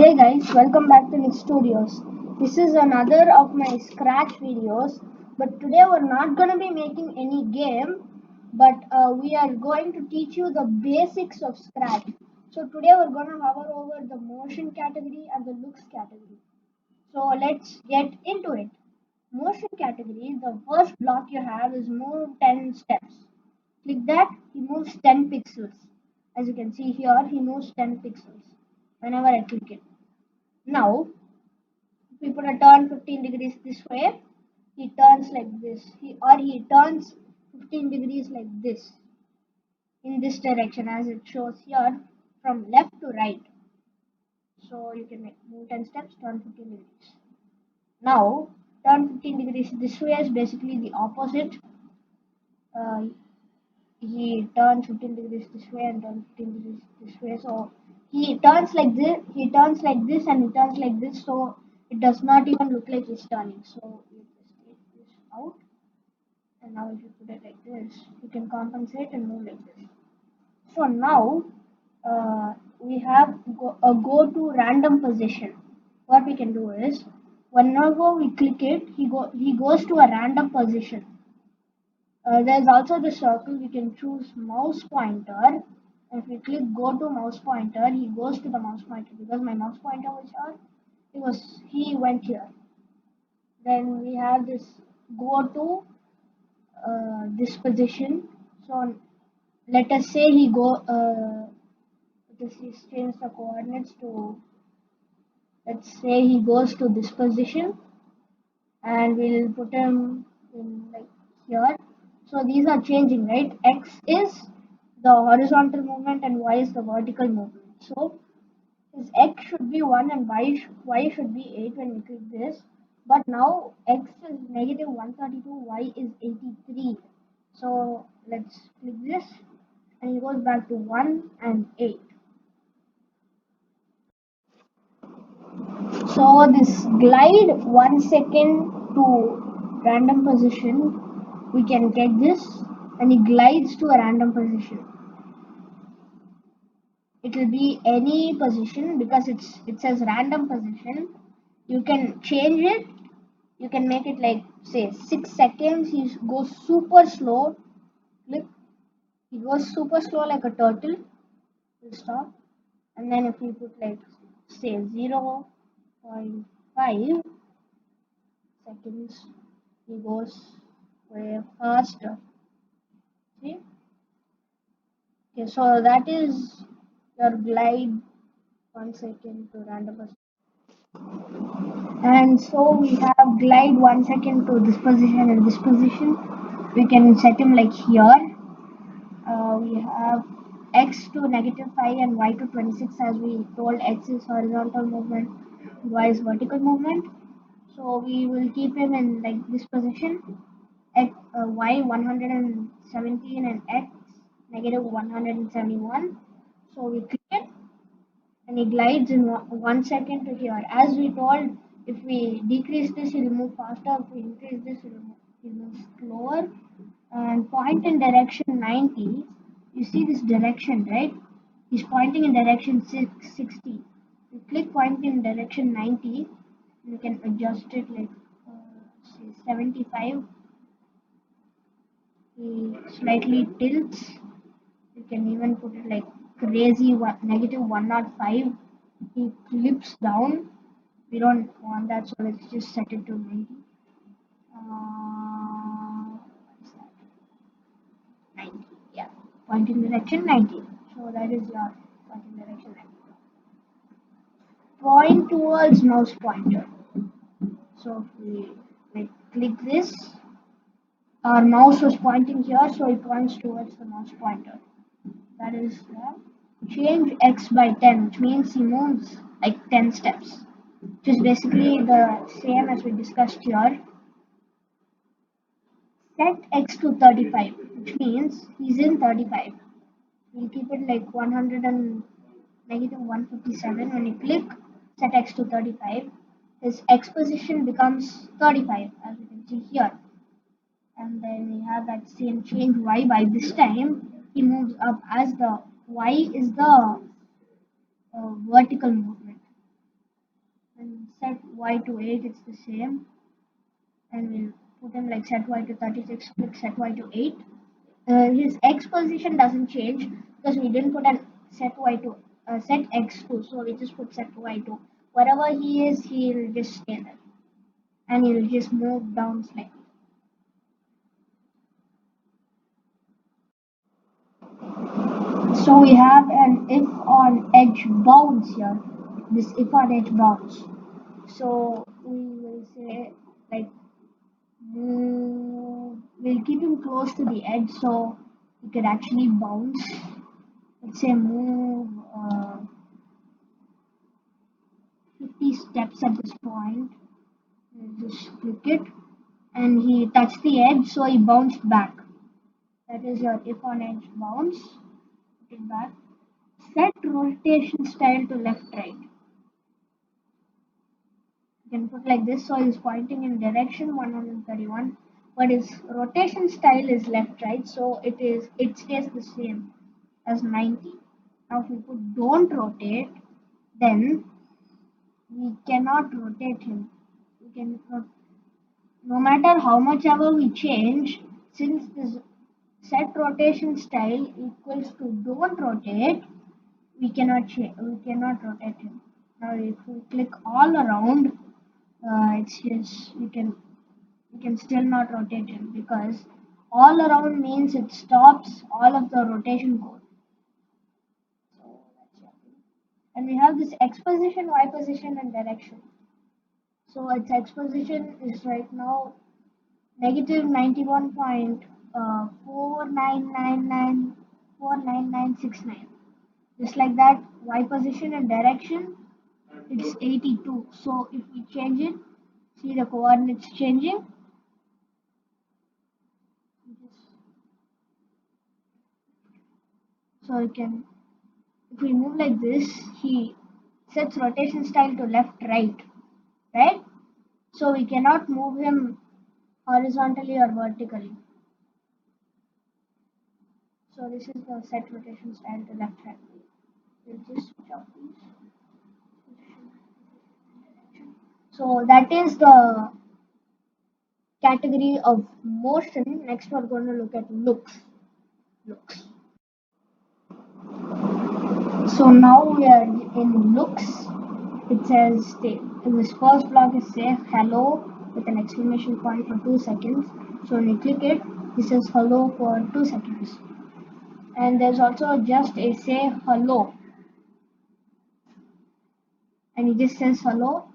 Hey guys, welcome back to Nick Studios. This is another of my Scratch videos, but today we're not going to be making any game, but we are going to teach you the basics of Scratch. So today we're going to hover over the motion category and the looks category. So let's get into it. Motion category, the first block you have is move 10 steps. Click that, he moves 10 pixels. As you can see here, he moves 10 pixels whenever I click it. Now, if we put a turn 15 degrees this way, he turns like this. He turns 15 degrees like this in this direction as it shows here from left to right. So you can move 10 steps, turn 15 degrees. Now, turn 15 degrees this way is basically the opposite. Uh, he turns 15 degrees this way and turns 15 degrees this way. So he turns like this, and he turns like this. So it does not even look like he's turning. So we just take this out, and now if you put it like this, you can compensate and move like this. So now we have a go to random position. What we can do is whenever we click it, he goes to a random position. There's also the circle. We can choose mouse pointer. If we click go to mouse pointer, he goes to the mouse pointer because my mouse pointer was here. He went here. Then we have this go to this position. So let us say he go. Let us change the coordinates to. Let's say he goes to this position, and we'll put him in like here. So these are changing, right? X is the horizontal movement and Y is the vertical movement. So his X should be 1 and Y should be 8 when we click this. But now X is negative 132, Y is 83. So let's click this and it goes back to 1 and 8. So this glide 1 second to random position, we can take this and it glides to a random position. It will be any position because it says random position. You can change it. You can make it like say 6 seconds. He goes super slow. Click. He goes super slow like a turtle. We'll stop. And then if we put like say 0.5 seconds, he goes way faster. See? Okay, so that is your glide 1 second to random position. And so we have glide 1 second to this position and this position. We can set him like here. We have x to negative 5 and y to 26 as we told. X is horizontal movement, y is vertical movement. So we will keep him in like this position. X, y 117 and x negative 171. So we click it and it glides in 1 second to here. As we told, if we decrease this, it will move faster. If we increase this, it will move slower. And point in direction 90. You see this direction, right? He's pointing in direction 60. We click point in direction 90. We can adjust it like say 75. He slightly tilts. You can even put it like crazy negative 105. He flips down. We don't want that, so let's just set it to 90. What is that? 90. Yeah, pointing direction 90. So that is your pointing direction 90. Point towards mouse pointer. So if we like click this, our mouse was pointing here, so it points towards the mouse pointer. That is change x by 10, which means he moves like 10 steps, which is basically the same as we discussed here. Set x to 35, which means he's in 35. We'll keep it like 100 and negative 157. When you click set x to 35, his x position becomes 35, as you can see here. And then we have that same change y. By this time he moves up as the y is the vertical movement. set y to 8, it's the same. And we'll put him like set y to 36, click set y to 8. His x position doesn't change because we didn't put an set y to set x to, so we just put set y to. Wherever he is, he'll just stay there and he'll just move down slightly. So we have an if on edge bounce here. This if on edge bounce. So we will say like move. We'll keep him close to the edge so he could actually bounce. Let's say move 50 steps at this point. We'll just click it and he touched the edge so he bounced back. That is your if on edge bounce. Put it back. Set rotation style to left right. You can put like this so he's pointing in direction 131, but his rotation style is left right, so it stays the same as 90. Now if we put don't rotate, then we cannot rotate him. We can no matter how much ever we change, since this set rotation style equals to don't rotate, we cannot rotate him. Now if we click all around, it's just we can still not rotate him because all around means it stops all of the rotation code. So that's it. And we have this x position, y position, and direction. So its x position is right now negative 91.4999499969. Just like that, y position and direction, it's 82. So if we change it, see the coordinates changing. So you can, if we move like this, he sets rotation style to left right, right? So we cannot move him horizontally or vertically. So this is the set rotation style to left right. We'll just switch off these. So that is the category of motion. Next we're going to look at looks. Looks. So now we are in looks. It says in this first block is say hello with an exclamation point for 2 seconds. So when you click it, it says hello for 2 seconds. And there's also just a say hello. And it just says hello.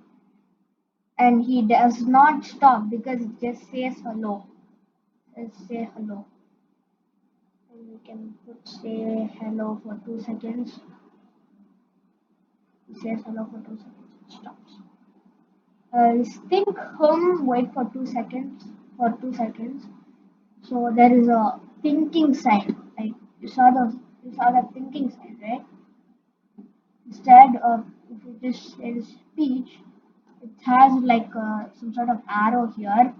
And he does not stop because it just says hello. Let's say hello. And we can put say hello for 2 seconds. It says hello for 2 seconds. It stops. Think hum, wait for 2 seconds. For 2 seconds. So there is a thinking sign. Like you saw the thinking sign, right? Instead of if you just say speech, it has like some sort of arrow here.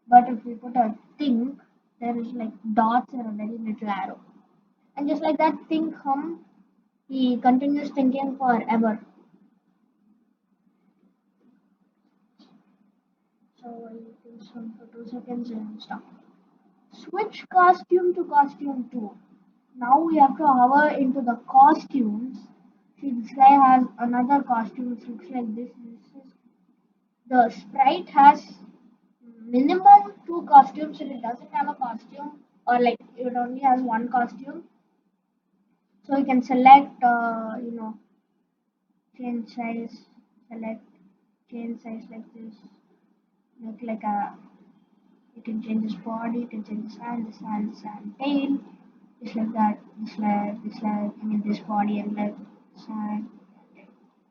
But if we put a think, there is like dots and a very little arrow. And just like that, think hum, he continues thinking forever. So he thinks hum for 2 seconds and stop. Switch costume to costume 2. Now we have to hover into the costumes. See, this guy has another costume which looks like this. This is the sprite has minimum 2 costumes, and it doesn't have a costume, or like it only has one costume. So you can select, change size, select change size like this. Make like a, you can change his body, you can change his hand, tail. Just like that, I mean this body and leg, side,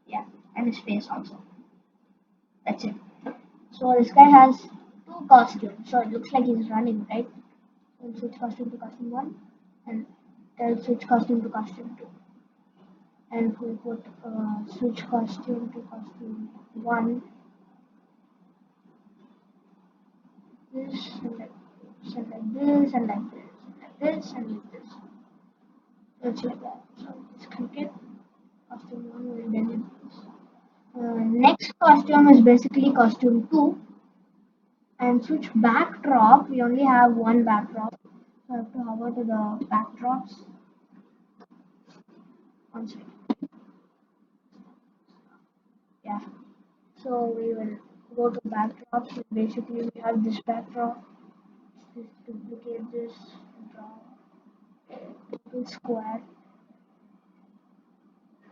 yeah, and his face also. That's it. So this guy has 2 costumes, so it looks like he's running, right? So we'll switch costume to costume 1, and then switch costume to costume 2. And if we put switch costume to costume 1, this and like this and like this and like this and like this and like this. So it's like that. So just click it. Costume 1 will delete this. next costume is basically costume 2, and switch backdrop. We only have one backdrop, so I have to hover to the backdrops. One second. Yeah. So we will go to backdrops. So basically, we have this backdrop. Just duplicate this, draw a little square.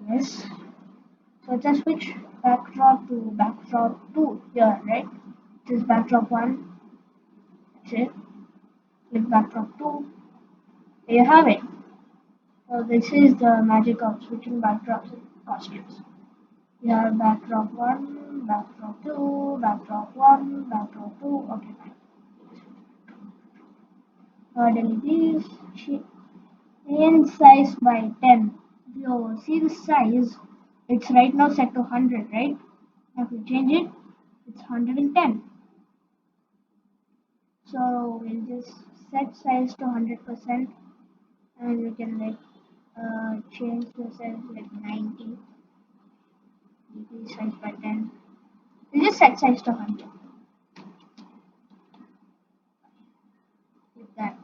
Yes. So just switch backdrop to backdrop 2 here, right? This is backdrop 1. That's it. Click backdrop 2. There you have it. So this is the magic of switching backdrops and costumes. We have backdrop 1, backdrop 2, backdrop 1, backdrop 2. Okay, fine. Delete these. Change size by 10. If you see the size, it's right now set to 100, right? If we change it, it's 110. So we'll just set size to 100%, and we can like change the size like 90. Decrease size by 10. We'll just set size to 100. With that,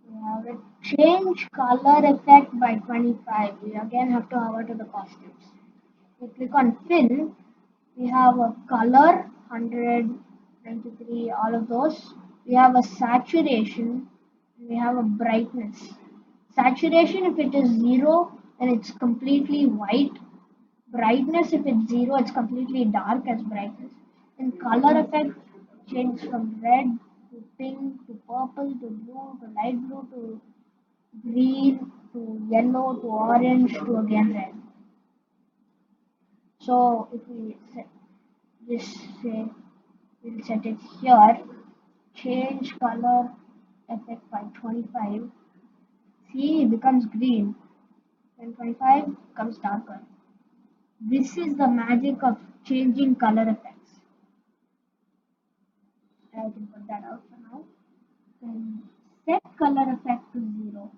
we have a change color effect by 25. We again have to hover to the costumes. We click on fill. We have a color 100, 93, all of those. We have a saturation. We have a brightness. Saturation, if it is 0, then it's completely white. Brightness, if it's 0, it's completely dark as brightness. And color effect change from red to pink to purple to blue to light blue to green to yellow to orange to again red. So if we set this, say we'll set it here, change color effect by 25. See, it becomes green. Then 25 becomes darker. This is the magic of changing color effects. I can put that out for now. Then set color effect to 0.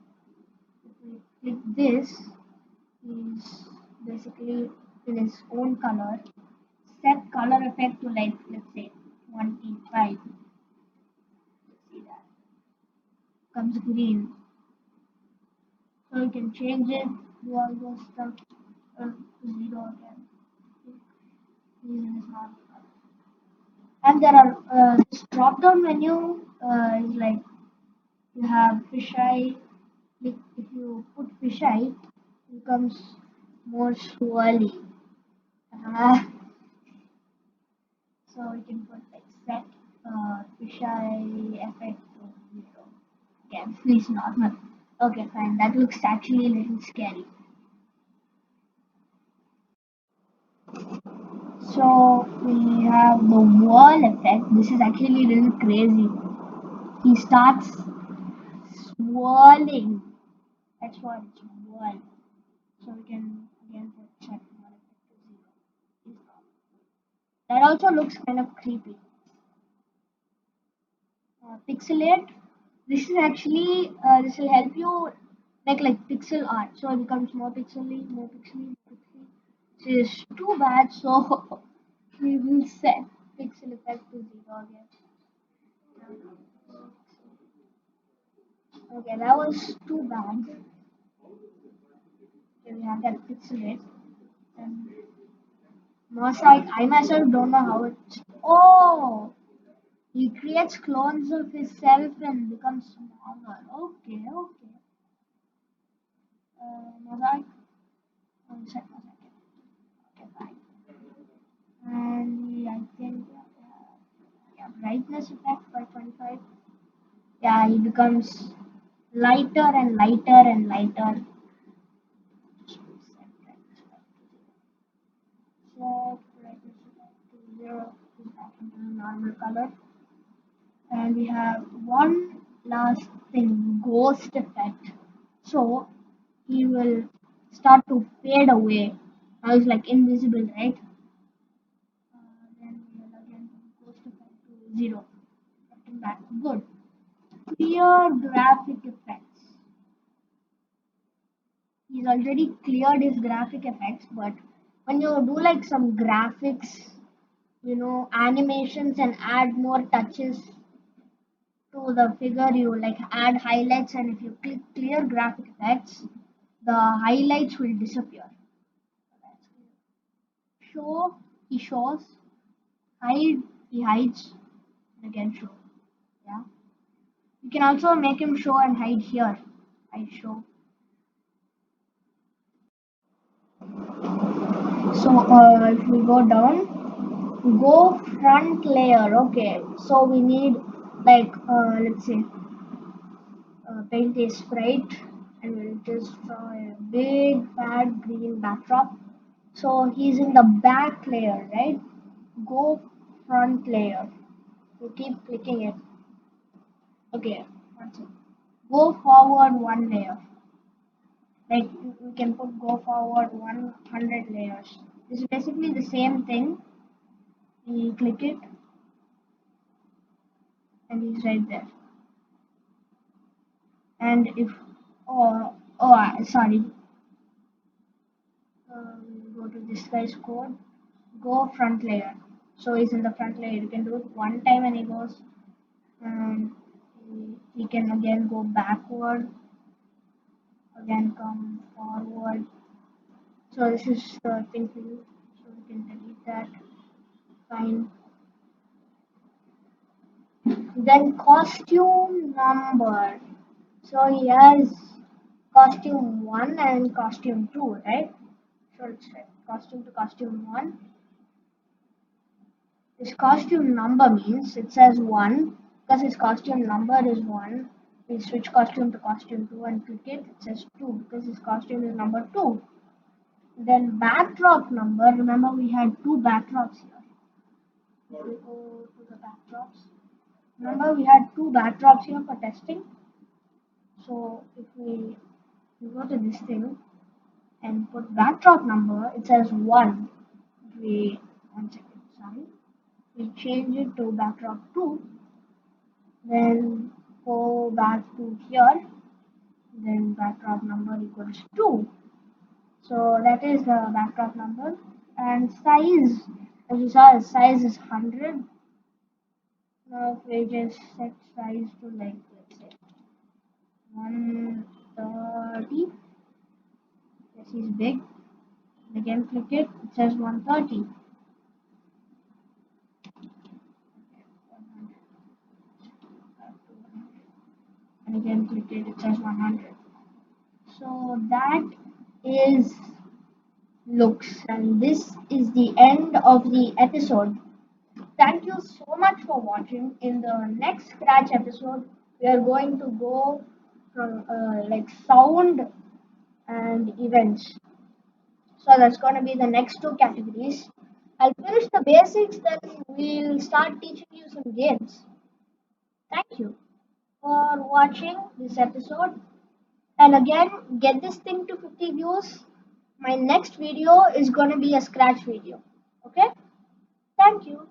If we click this, is basically in its own color. Set color effect to like, let's say 25. See that comes green. So you can change it, do all those stuff to 0 again. Reason is not. And there are this drop down menu is like you have fisheye. If you put fisheye, it becomes more swirly. Uh, so you can put like set fisheye effect to 0. Again, please normal. Okay, fine. That looks actually a little scary. So we have the wall effect. This is actually a little crazy. He starts swirling. That's what it's whirl. So we can again put check wall effect to 0. That also looks kind of creepy. Pixelate. This is actually this will help you make like pixel art. So it becomes more pixely, more pixely, more pixely. This is too bad. So we will set pixel effect to 0 again. Okay, that was too bad. Okay, we have that pixelate. And mosaic, I myself don't know how it's. Oh! He creates clones of himself and becomes smaller. Okay, okay. Mosaic. One second, one second. Okay, fine. And I think, yeah, brightness effect by 25. Yeah, he becomes lighter and lighter and lighter. Set brightness effect to 0. Is back into the normal color. And we have one last thing, ghost effect. So he will start to fade away. Now he's like invisible, right? Then we will again put ghost effect to 0. Cutting back. Good. Clear graphic effects. He's already cleared his graphic effects, but when you do like some graphics, animations and add more touches to the figure, you like add highlights, and if you click clear graphic effects, the highlights will disappear. Show, he shows. Hide, he hides. And again show. Yeah. You can also make him show and hide here. Hide show. So if we go down, go front layer. Okay. So we need like let's say paint a sprite, and we'll just draw a big fat green backdrop. So he's in the back layer, right? Go front layer. You keep clicking it. Okay, that's it. Go forward one layer. Like we can put go forward 100 layers. This is basically the same thing. We click it and he's right there. And if sorry, go to this guy's code. Go front layer. So he's in the front layer. You can do it one time and he goes. And he can again go backward. Again come forward. So this is the thing for you. So you can delete that. Fine. Then costume number. So he has costume 1 and costume 2, right? So it's costume to costume 1. His costume number means it says 1 because his costume number is 1. We switch costume to costume 2 and click it. It says 2 because his costume is number 2. Then backdrop number. Remember we had 2 backdrops here. If we go to the backdrops. Remember we had 2 backdrops here for testing. So if we go to this thing and put backdrop number, it says 1. If we, one second, sorry. We change it to backdrop 2, then go back to here, then backdrop number equals 2. So that is the backdrop number. And size, as you saw, size is 100. Now if we just set size to like, let's say 130. Yes, he's big. Again click it, it says 130. And again click it, it says 100. So that is looks, and this is the end of the episode. Thank you so much for watching. In the next Scratch episode, we are going to go from like sound and events. So that's going to be the next 2 categories. I'll finish the basics, then we'll start teaching you some games. Thank you for watching this episode. And again, get this thing to 50 views. My next video is going to be a Scratch video. Okay? Thank you.